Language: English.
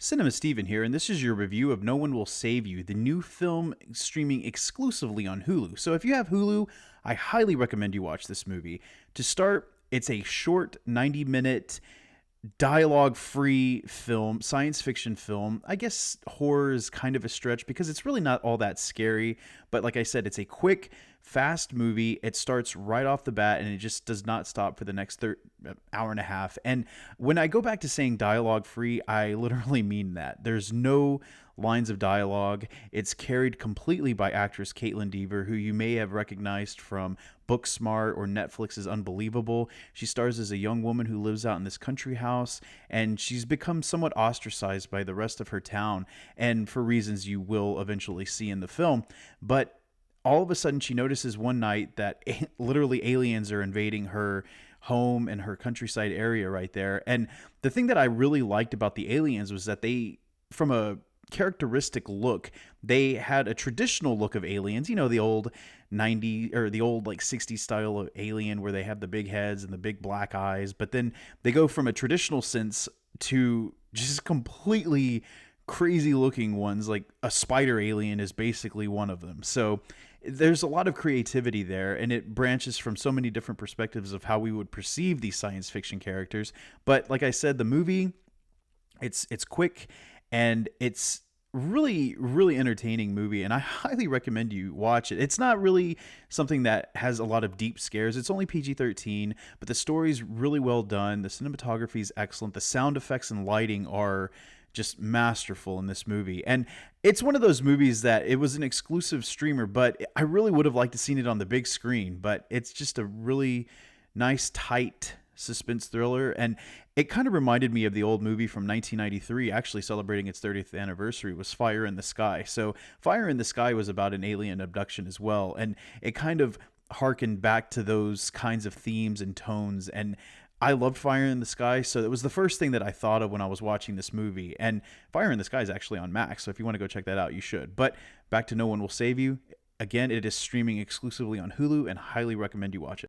Cinema Steven here, and this is your review of No One Will Save You, the new film streaming exclusively on Hulu. So if you have Hulu, I highly recommend you watch this movie. To start, it's a short 90-minute dialogue free film, science fiction film. I guess horror is kind of a stretch because it's really not all that scary. But like I said, it's a quick, fast movie. It starts right off the bat and it just does not stop for the next hour and a half. And when I go back to saying dialogue free, I literally mean that. There's no lines of dialogue. It's carried completely by actress Caitlin Dever, who you may have recognized from Booksmart or Netflix's Unbelievable. She stars as a young woman who lives out in this country house, and she's become somewhat ostracized by the rest of her town, and for reasons you will eventually see in the film. But all of a sudden, she notices one night that literally aliens are invading her home and her countryside area right there. And the thing that I really liked about the aliens was that they, from a characteristic look, they had a traditional look of aliens, the old 90 or the old like 60s style of alien where they have the big heads and the big black eyes, but then they go from a traditional sense to just completely crazy looking ones. Like a spider alien is basically one of them. So there's a lot of creativity there, and it branches from so many different perspectives of how we would perceive these science fiction characters. But like I said, the movie, it's quick, and it's really entertaining movie, and I highly recommend you watch it. It's not really something that has a lot of deep scares. It's only PG-13, but the story's really well done. The cinematography is excellent. The sound effects and lighting are just masterful in this movie. And it's one of those movies that it was an exclusive streamer, but I really would have liked to seen it on the big screen. But it's just a really nice, tight suspense thriller, and it kind of reminded me of the old movie from 1993, actually celebrating its 30th anniversary, was Fire in the Sky. So Fire in the Sky was about an alien abduction as well, and it kind of harkened back to those kinds of themes and tones, and I loved Fire in the Sky, so it was the first thing that I thought of when I was watching this movie. And Fire in the Sky is actually on Max, so if you want to go check that out, you should. But back to No One Will Save You. Again, it is streaming exclusively on Hulu, and highly recommend you watch it.